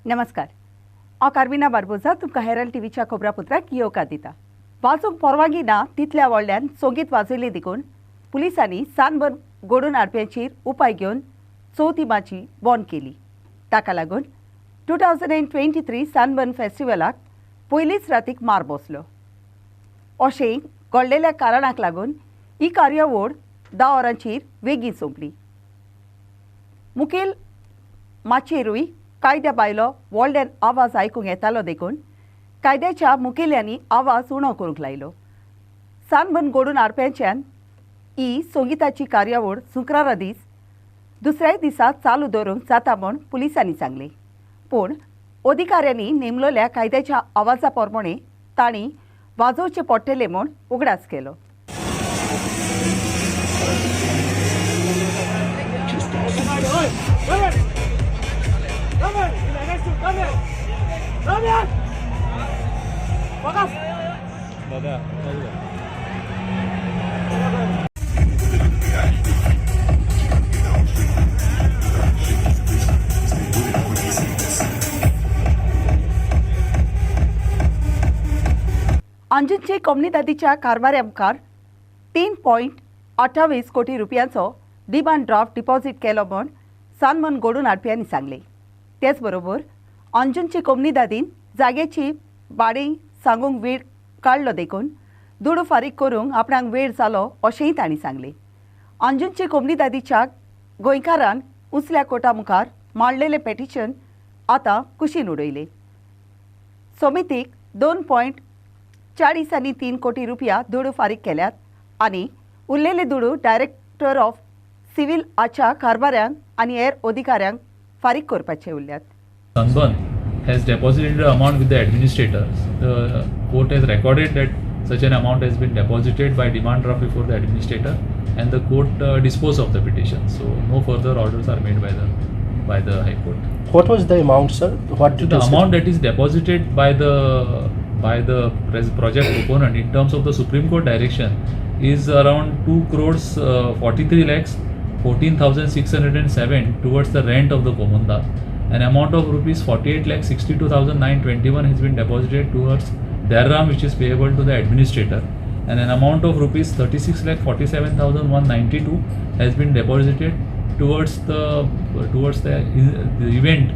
नमस्कार हांव कार्मिना बारबोजा तुमकां हेरल्ड टीव्हीच्या खबरापत्राक येवकार दिता। वाजोवंक परवानगी ना तितल्या व्हडल्यान सोंगीत वाजयले देखून पुलिसांनी सानभर घडोवन हाडप्यांचेर उपाय घेवन चवथीमाची बंद केली। ताका लागून 2023 सानबर्न फेस्टिवलाक पयलीच रातीक मार बसलो। अशें घडलेल्या कारणाक लागून ही कार्यावळ 10 वरांचेर वेगळी सोंपली। मुखेल माचयेरूय कायद्या भायलो व्हडल्यान आवाज आयकूंक येतालो देखून कायद्याच्या मुखेल्यांनी आवाज उणो करूंक लायलो। सानबर्न घडोवन हाडप्यांच्यान ही संगीताची कार्यावळ शुक्रारा दीस दुसऱ्या दिसा चालू दवरूंक जाता म्हूण पुलिसांनी सांगलें, पूण अधिकाऱ्यांनी नेमलेल्या कायद्याच्या आवाजा प्रमाणे तांणी वाजोवचें पडटलें म्हूण उगडास केलो। अंजुनचे कम्युनिदादीच्या कारभाऱ्या मुखार 3.28 कोटी रुपयांचो डिमांड ड्राफ्ट डिपॉझिट केलो म्हूण सानबर्न घडोवन हाडप्यांनी सांगलें। तेच बरोबर अंजुनचे कम्युनिदादीन जाग्याची भाडें सांगूंक वेळ काडलो देखून दुडू फारीक करूंक आपणाक वेळ जालो अशेंय तांणी सांगलें। अंजुनचे कम्युनिदादीच्या गोंयकारान उंचल्या कोर्टा मुखार मांडलेलें पेटिशन आतां कुशीन उडयलें। समितीक 2.43 कोटी रुपया दुडू फारीक केल्यात आनी उरलेले दुडू डायरेक्टर ऑफ सिव्हिल आच्या कारभाऱ्यांक आनी हेर अधिकाऱ्यांक फारीक करपाचे उरल्यात। Sunburn has deposited the amount with the administrator. The court has recorded that such an amount has been deposited by demand draft before the administrator, and the court disposed of the petition. So no further orders are made by the High Court. What was the amount, sir? What did The you say? amount that is deposited by the project proponent in terms of the Supreme Court direction is around 2 crores 43 lakhs 14,607 towards the rent of the Komunda. An amount of rupees 48 lakh 62,921 has been deposited towards Darram, which is payable to the administrator, and an amount of rupees 36 lakh 47,192 has been deposited towards the event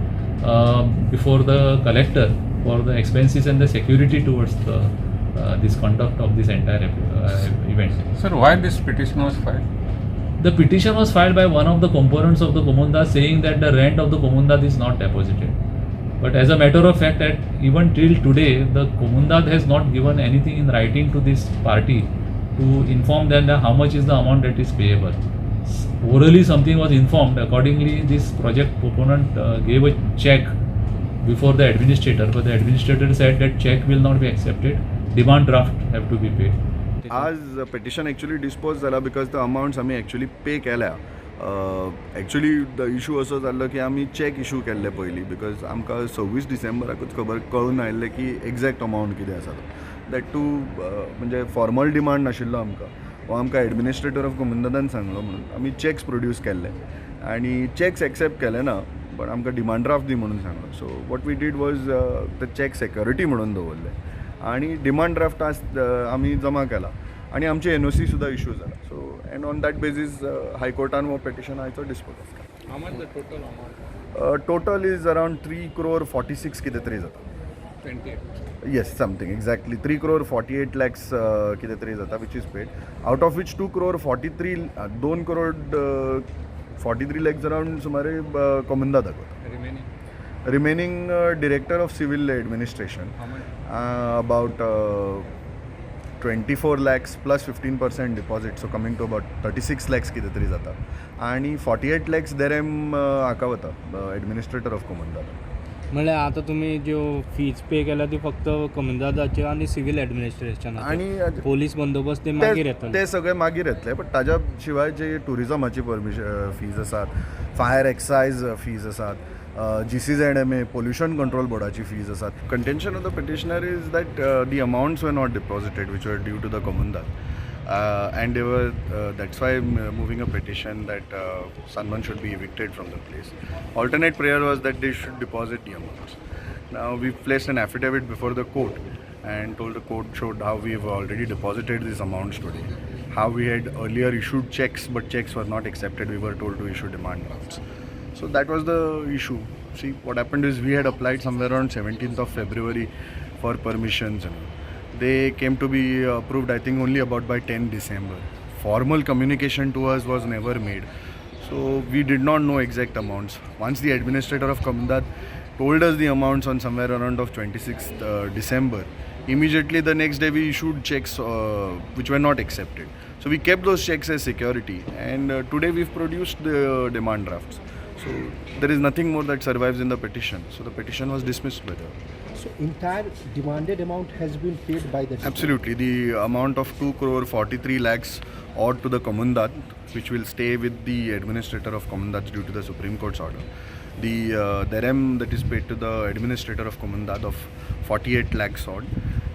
before the collector for the expenses and the security towards this conduct of this entire event. Sir, why this petition was filed? The petition was filed by one of the components of the Komunda saying that the rent of the Komunda is not deposited. But as a matter of fact, even till today, the Komunda has not given anything in writing to this party to inform them that how much is the amount that is payable. Orally something was informed. Accordingly, this project proponent gave a check before the administrator, but the administrator said that check will not be accepted. Demand draft have to be paid. आज petition actually dispose जाला because the amounts आमी actually पे केल्या। Actually the issue असो जाल्लो की आमी check issue केल्ले पयलीं बिकॉज आमकां 26 डिसेंबराकूच खबर कळून आयिल्लें की एक्झॅक्ट अमाउंट कितें आसा तो। दॅट टू म्हणजे फॉर्मल डिमांड नाशिल्लो आमकां, हो आमकां एडमिनिस्ट्रेटर ऑफ कोमुंदादान सांगलो म्हणून आमी चॅक्स प्रोड्यूस केल्ले आनी चॅक्स एक्सेप्ट केले ना, बट आमकां डिमांड ड्राफ्ट दी म्हणून सांगलो। So what we did was the check security म्हणून दवरले आणि डिमांड ड्राफ्ट आमी जमा केला आणि आमचे NOC सुद्धा इश्यू जाला। So and on that basis हायकोर्टान हो पेटिशन आयचो डिस्पोज केला। How much the total amount? Total is around 3 crore 46 कितें तरी जाता। 28. Yes something exactly 3 crore 48 lakhs कितें तरी जाता which is paid, out of which 2 crore 2 crore 43 lakhs around सुमारे कोमुंदा दाखवता। Remaining director of civil administration. How much? About 24 lakhs plus 15% deposit, so coming to about 36 lakhs कितें तरी जाता आणि 48 lakhs देरेम हाका वता एडमिनिस्ट्रेटर ऑफ कोमुंदा। म्हणजे आता तुम्ही जो फीज पे केला ती फक्त कोमुंदादाचे आणि सिव्हिल ॲडमिनिस्ट्रेशन आणि पोलीस बंदोबस्त ते मागीर येतले, ते सगळे मागीर येतले, बट ताज्या शिवाय जे टुरिजमाची फीज आसात, फायर एक्सायज फीज आसात, GCZMA पोल्युशन कंट्रोल बोर्डाची फीज आसात। Contention of the petitioner is that the amounts were not deposited which were due to the कोमुंदा and they were that's why I'm moving a petition that Sanman should be evicted from the place. Alternate prayer was that they should deposit the amounts. Now we've placed an affidavit before the court and told the court showed how we've already deposited these amounts today. How we had earlier issued checks, but checks were not accepted. We were told to issue demand drafts. So that was the issue. See, what happened is we had applied somewhere around 17th of February for permissions. And they came to be approved, I think, only about by 10 December. Formal communication to us was never made. So we did not know exact amounts. Once the administrator of Comundat told us the amounts on somewhere around of 26th December, immediately the next day we issued checks which were not accepted. So we kept those checks as security, and today we've produced the demand drafts. So there is nothing more that survives in the petition. So the petition was dismissed by the... So entire demanded amount has been paid by the... Absolutely. The amount of 2 crore 43 lakhs owed to the Comundat, which will stay with the administrator of Comundat due to the Supreme Court's order. The dirham that is paid to the administrator of Comundat of 48 lakhs odd,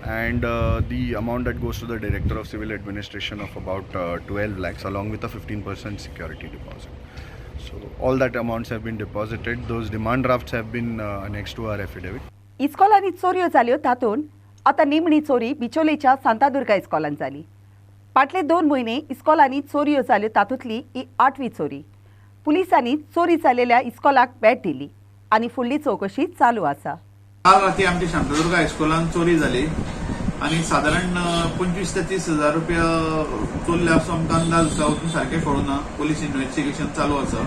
and the amount that goes to the director of civil administration of about 12 lakhs along with a 15% security deposit. So all that amounts have been deposited. Those demand drafts have been annexed to our affidavit. इस्कॉलांनी चोरयो जाल्यो तातूंत आतां निमणी चोरी बिचोलेच्या सांतादुर्गा इस्कॉलांत जाली. फाटले 2 म्हयने इस्कॉलांनी चोरयो जाल्यो तातूंतली ही 8वी चोरी. पुलिसांनी चोरी जाल्लेल्या इस्कॉलाक भेट दिली आनी फुडली चौकशी चालू आसा. काल राती आमच्या शांतादुर्गा हायस्कुलान चोरी जाली आणि साधारण 25 ते 30 हजार रुपया चोरले असो आमकां अंदाज आसा. अजून सारकें कळुना. पोलीस इन्व्हेस्टिगेशन चालू आसा.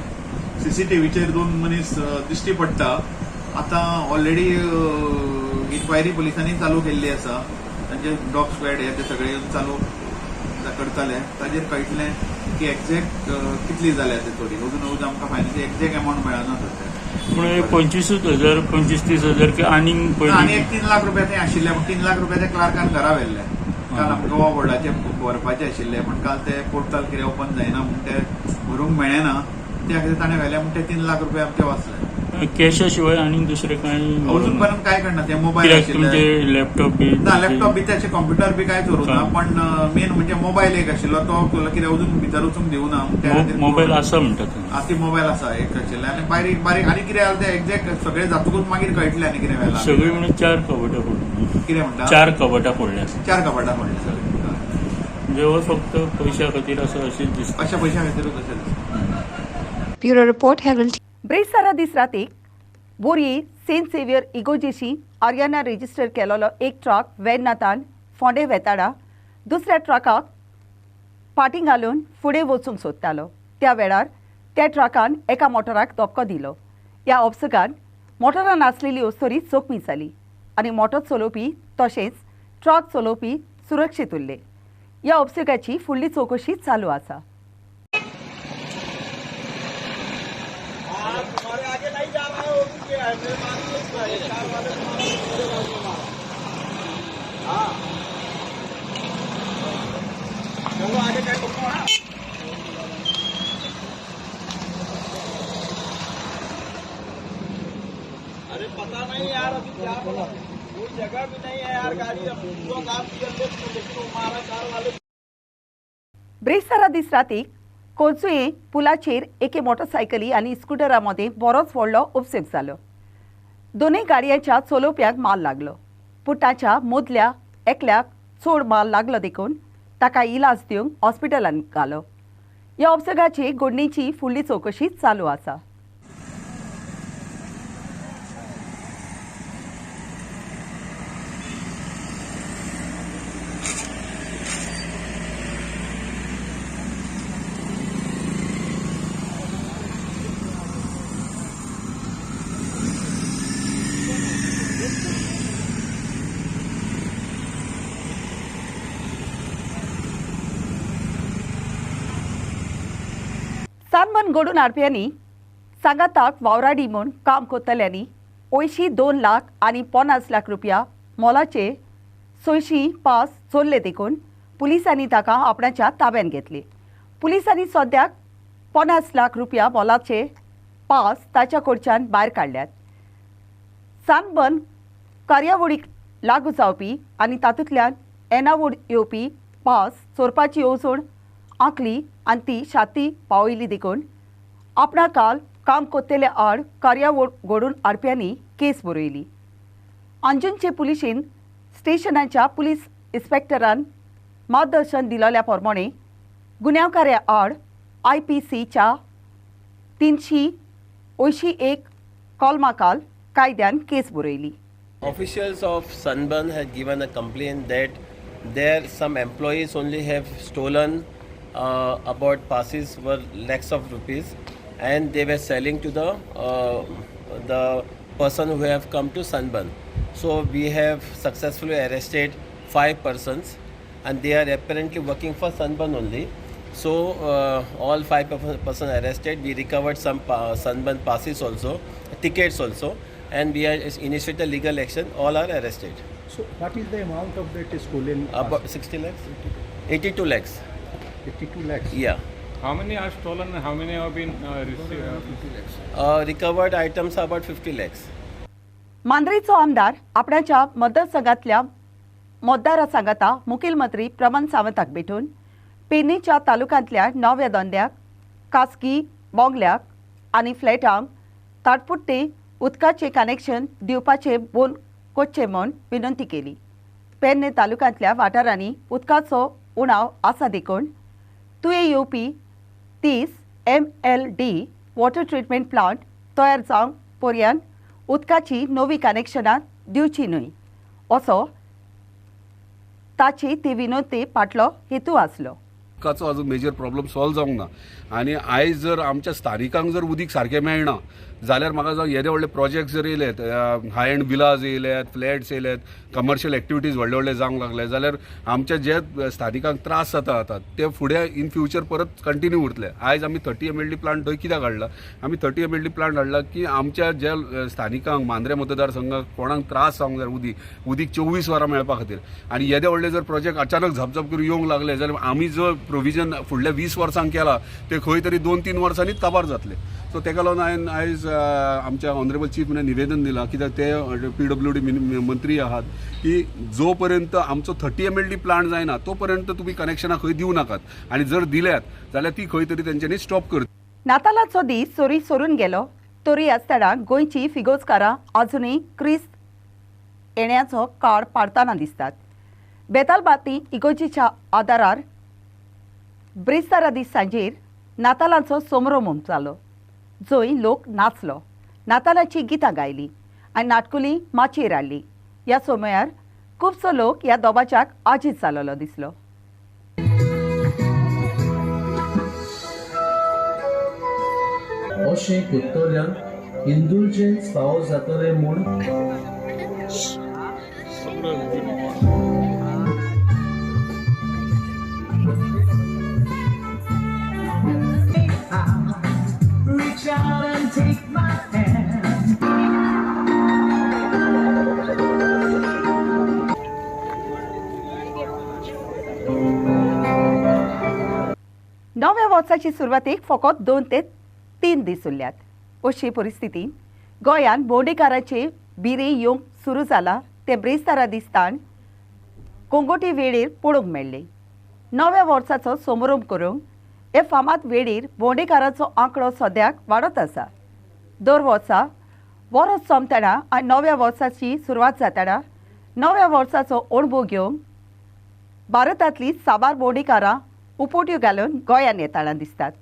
सीसीटीव्हीचेर 2 मनीस दिश्टी पडटा. आता ऑलरेडी इन्क्वायरी पोलिसांनी चालू केल्ली आसा. तांचे डॉग स्क्वॅड हे ते सगळे चालू करतले. ताजेर कळटलें की एक्झॅक्ट कितली जाल्या ते चोरी. अजून आमकां फायनली एक्झॅक्ट अमावंट मेळना सध्या. म्हणजे 25,000 25-30 हजार की आणि पयलीं एक 3 लाख रुपया ते आशिल्ले. 3 लाख रुपया ते क्लार्कान घरा व्हेल्ले. काल आमकां गोवा बोर्डाचे भरपाचे आशिल्ले, पण काल ते पोर्टल कितें ओपन जायना म्हूण ते भरूंक मेळना. त्या खातीर ताणें व्हेले म्हूण ते 3 लाख रुपया आमचे वाचले. कॅशा शिवाय आनी दुसरें काय अजून पर्यंत काय करना. ते मोबाईल आशिल्ले, तुमचे लॅपटॉप बी ना लॅपटॉप बी त्याचे कॉम्प्युटर बी काय चोरूं ना, पण मेन म्हणजे मोबाईल एक आशिल्लो तो तुला कितें अजून भितर वचूंक दिवना. मोबाईल आसा म्हणटा ती मोबाईल आसा एक आशिल्ले. आनी बारीक बारीक आनी कितें जालें ते एक्झॅक्ट सगळें जातकूच मागीर कळटलें आनी कितें व्हेलां. सगळी म्हणजे 4 कबटां पडली. कितें म्हणटा 4 कबटां पडल्या. 4 कपाटां पडले सगळे. जेव्हा फक्त पैशा खातीर असं अशेंच दिसता. अशा पैशा खातीरूच अशें. Bureau Report Herald. ब्रेसारा दीस रातीक बोरये सेंट सेवियर इगोजेशी आर्याना रेजिस्टर केलेलो एक ट्रक वेर्नातान फोंडे वेताडा दुसऱ्या ट्रकाक फाटीं घालून फुडें वचूंक सोदतालो. त्या वेळार त्या ट्रकान एका मोटराक धपको दिलो. ह्या अपघातान मोटरान आसलेली अस्तोरी जखमी जाली आनी मोटर चलोवपी तशेंच ट्रक चलोवपी सुरक्षीत उरले. ह्या अपघाताची फुडली चौकशी चालू आसा. अरे पता नहीं यार अभी क्या बोला, कोई जगह भी नहीं है यार. गाड़ी जो काम किया लेकिन हमारा कार वाले. ब्रेसारा दीस रातीक कोलसुये पुलाचेर एके मोटरसायकली आनी स्कुटरामध्ये बरोच व्हडलो उपसेक जालो. दोनूय गाडयांच्या चलोवप्यांक माल लागलो, पूण ताच्या मदल्या एकल्याक चड माल लागलो देखून ताका इलाज दिवंक हॉस्पिटलांत घालो. ह्या अपघाताची घडणेची फुडली चौकशी चालू आसा. सानमन घडोवन हाडप्यांनी सांगाताक वावराडी म्हूण काम करतल्यांनी 2 लाख आनी 50 लाख रुपया मोलाचे 600 पास चोरले देखून पुलिसांनी ताका आपणाच्या ताब्यात घेतले. पुलिसांनी सद्याक 50 लाख रुपया मोलाचे पास ताच्या कडच्यान भायर काडल्यात. सानमन कार्यावळीक लागू जावपी आनी तातूंतल्यान येणावळ येवपी पास चोरपाची येवजण आंखली आनी ती छाती पावयली देखून आपणा काल काम कोत्तेले आड कार्यावळ घडोवन हाडप्यांनी केस बरयली. अंजुनचे पुलिशेन स्टेशनाच्या पुलीस इन्स्पेक्टरान मार्गदर्शन दिलेल्या प्रमाणे गुन्यांवकारा आड IPCच्या 381 कलमाखाल कायद्यान केस बरयली. Officials of Sunburn had given a complaint that there some employees only have stolen about passes for lakhs of rupees and they were selling to the person who have come to Sunburn. So we have successfully arrested 5 persons and they are apparently working for Sunburn only. So all 5 persons arrested. We recovered some Sunburn passes also, tickets also, and we are initiated legal action. All are arrested. So what is the amount of that stolen? About 60 lakhs, 82 lakhs. 82 lakhs. Yeah. How many are stolen and how many have been received? Recovered items are about 50 lakhs. मांद्रेचो आमदार आपणाच्या मतदारसंघातल्या मतदारा सांगता मुखेल मंत्री प्रमोद सावंताक भेटून पेडणेच्या तालुक्यांतल्या नव्या धंद्याक खासगी बंगल्याक आनी फ्लॅटांक तात्पुरते उदकाचें कनेक्शन दिवपाचे बोन कोच्चे म्हूण विनंती केली. पेडणे तालुक्यांतल्या वाठारांनी उदकाचो उणाव आसा देखून तुये येवपी 30 MLD वॉटर ट्रिटमेंट प्लांट तयार जावंक पर्यंत उदकाची नवी कनेक्शनां दिवची न्हय असो ताची ती विनंती फाटलो हेतू आसलो. उदकाचो आजून मेजर प्रॉब्लेम सॉल्व जावंक ना आनी आयज जर आमच्या स्थानिकांक जर उदीक सारकें मेळना जाल्यार म्हाका जावं येदे व्हडले प्रोजेक्ट जर येयलेत, हाय एंड विलाज येयल्यात, फ्लॅट्स येयल्यात, कमर्शियल एक्टिविटीज व्हडले व्हडले जावंक लागले जाल्यार आमच्या जे स्थानिकांक त्रास जाता ते फुडें इन फ्युचर परत कंटिन्यू उरतले. आयज आमी 30 MLD प्लांट थंय कित्याक हाडला? आमी 30 MLD प्लांट हाडला की आमच्या जे स्थानिकांक मांद्रे मतदारसंघाक कोणाक त्रास जावंक जाय उदीक 24 वरां मेळपा खातीर आनी येदे व्हडले जर प्रोजेक्ट अचानक झपझप करून येवंक लागले जाल्यार आमी जो प्रोविजन फुडल्या 20 वर्सांक केला ते खंय तरी 2-3 वर्सांनीच काबार जातले. सो तेका लागून हांवें आयज आमच्या ऑनरेबल चीफ मिनिस्टर निवेदन दिलां कित्याक ते PWD मंत्री आहात की जो पर्यंत आमचो 30 MLD प्लांट जायना तो पर्यंत तुमी कनेक्शनां खंय दिवं नाकात आनी जर दिल्यात जाल्यार ती खंय तरी तेंच्यांनी स्टॉप करता. नातालाचो दीस चोरी सोरून गेलो तरी आसतना गोंयची फिगोजकारां आजुनूय क्रिस्त येण्याचो काळ पाडटाना दिसतात. बेतालबाती इगोर्जीच्या आदारार ब्रेस्तारा दीस सांजेर नातालांचो सोमरोम जालो जंय लोक नाचलो, नातालाची गितां गायली आनी नाटकुली माचयेर हाडली. ह्या सोमयार खुबसो लोक ह्या दोबाच्याक आजीत जालोलो दिसलो. अशें कुत्तोल्यांक इंदुलजेन्स फावो जातले म्हूण नव्या वर्साची सुरवातेक फकत 2 ते 3 दीस उरल्यात. अशी परिस्थितीन गोंयान भोंवडेकारांचे बिरे येवंक सुरू जाला ते ब्रेस्तारा दिसतान कोंगोटी वेळेर पळोवंक मेळ्ळे. नव्या वर्साचो समारोप करूंक हे फामाद वेळेर भोंवडेकारांचो आंकडो सद्याक वाडत आसा. दर वर्सा वर्स सोंपतना आनी नव्या वर्साची सुरवात जातना नव्या वर्साचो अणभव घेवंक भारतांतली साबार भोंवडेकारां उपोट्यो घालून गोंयान येताना दिसतात.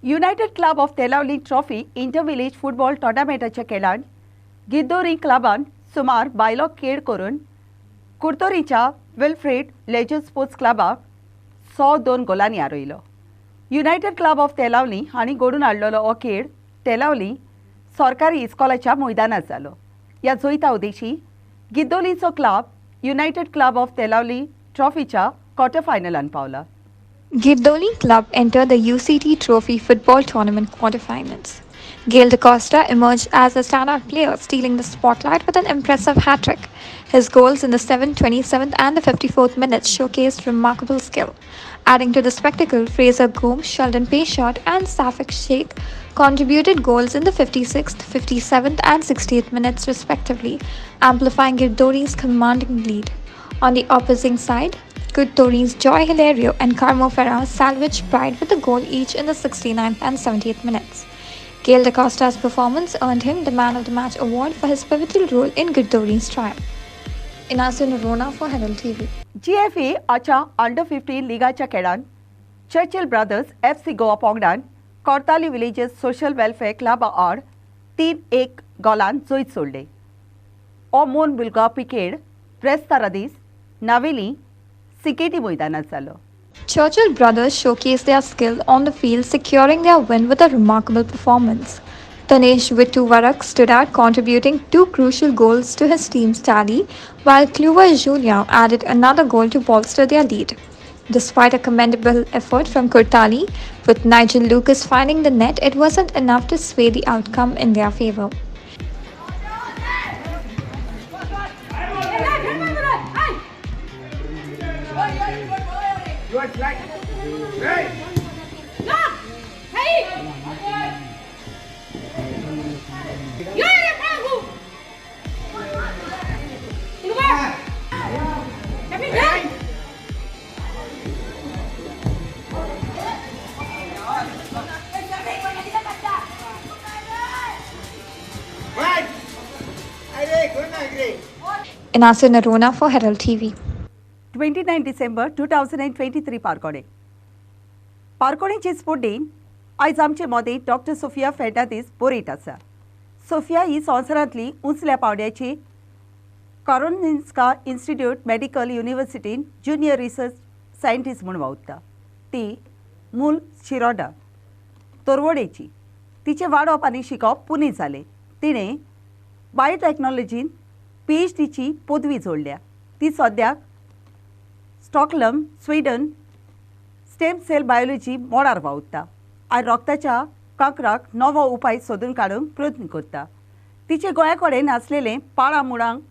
United Club of Telavali trophy inter village football टोर्नामेंटाच्या खेळांत गिद्दोरी क्लबान सुमार बायलो खेळ करून कुर्तोरीच्या विल्फ्रेड लेजर स्पोर्ट्स क्लबाक 102 गोलांनी हारयलो. युनायटेड क्लब ऑफ तेलावली हांणी घडोवन हाडलेलो हो खेळ तेलावली सरकारी इस्कॉलाच्या मैदानात जालो. ह्या जैता उदेशी गिद्दोलीचो club United Club of Telavali ट्रॉफीच्या क्वार्टर फायनलान पावला. Girdoli Club entered the UCT Trophy Football Tournament quarterfinals. Gail DaCosta emerged as a standout player, stealing the spotlight with an impressive hat-trick. His goals in the 7th, 27th and the 54th minutes showcased remarkable skill. Adding to the spectacle, Fraser Gomes, Sheldon Payshot and Safik Sheikh contributed goals in the 56th, 57th and 68th minutes respectively, amplifying Girdori's commanding lead. On the opposing side, Girdori's Joy Hilario and Carmo Ferrer salvaged pride with a goal each in the 69th and 70th minutes. Gail DaCosta's performance earned him the Man of the Match award for his pivotal role in Girdori's triumph. Inasu Narona for Herald TV. GFA आच्या under 15 लिगाच्या खेळान Churchill Brothers FC Goa पोंगडान Cortalim villages social welfare club आड 3-1 Golan जोईत सोडले. ओ मोन बुलगा पिकेड प्रेस्तारा दीस नावेली सिकेटी मैदानात जालो. Churchill brothers showcased their skill on the field, securing their win with a remarkable performance. Tanesh Vittuvarak stood out, contributing 2 crucial goals to his team's tally, while Kluwer Jr. added another goal to bolster their lead. Despite a commendable effort from Kurtali, with Nigel Lucas finding the net, it wasn't enough to sway the outcome in their favour. Inasu Narona for Herald TV. 29 December 2023 पारकोणेचे स्पोर्टेन आयज आमचे मदें doctor Sofia Fernandes बोरयत आसा. Sofia ही संवसारांतली उंचल्या पांवड्याची Karolinska Institute medical युनिव्हर्सिटीन junior research scientist म्हूण वावुरता. ती मूल शिरोडा तोरवडेची. तिचे वाडप आनी शिकप पुणे जालें. तिणें बायोटेक्नॉलॉजीन PhDची पदवी जोडल्या. ती सद्याक Stockholm Sweden stem cell biology मोडार वावुरता आनी रोगताच्या कांकराक नवो उपाय सोदून काडूंक प्रयत्न करता. तिचे गोंया कडेन आसलेलें पाळा मुळांक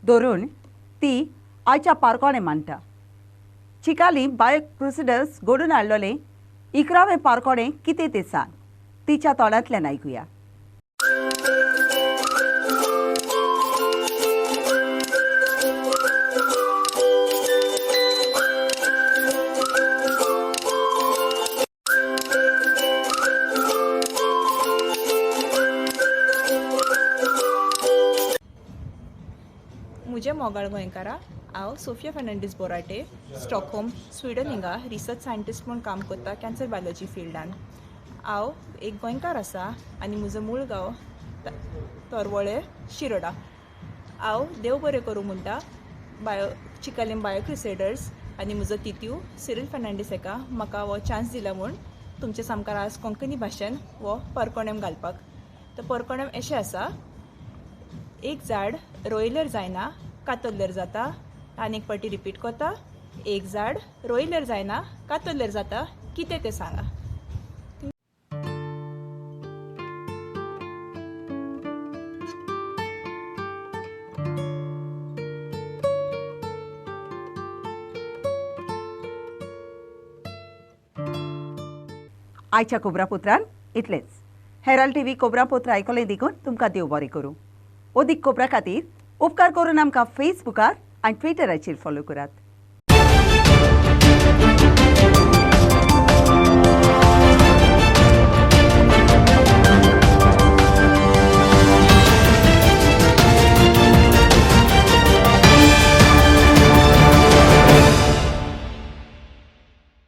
धरून ती आयच्या पारकोणें मांडटा. चिकाली बायो क्रुसेडर्स घडोवन हाडलेलें 11वें पारकोणें कितें तें सांग. तिच्या तोंडांतल्यान आयकुया. मुझे मोगाळ गोंयकारा हांव सोफिया फेर्नांदीस बोराटे स्टॉकहोम स्वीडन हिंगा रिसर्च सायंटिस्ट म्हणून काम करता कॅन्सर बायोलॉजी फिल्डान. हांव एक गोंयकार आसा आनी म्हजो मूळ गांव तोरवळे शिरोडा. हांव देव बरें करूं म्हणटा चिकालीम बायो क्रुसेडर्स आनी म्हजो तित्यू सिरील फेर्नांदीस हेका म्हाका हो चान्स दिला म्हूण तुमचे सामकार आज कोंकणी भाशेन हो परकोणेम घालपाक. तर परकोणेम अशें आसा, एक झाड रोयल्यार जायना कातरल्यार जाता. आनी एक फावटी रिपीट करता, एक झाड रोयल्यार जायना कातरल्यार जाता. कितें तें सांगा. आयच्या कोबरापुत्रान इतलेंच. हेराल्ड टीव्ही कोबरापुत्र आयकलें देखून तुमकां देव बरें करूं. ओदीक कोबरा खातीर उपकार करून आमकां फेसबुकार आनी ट्विटराचेर फॉलो करात.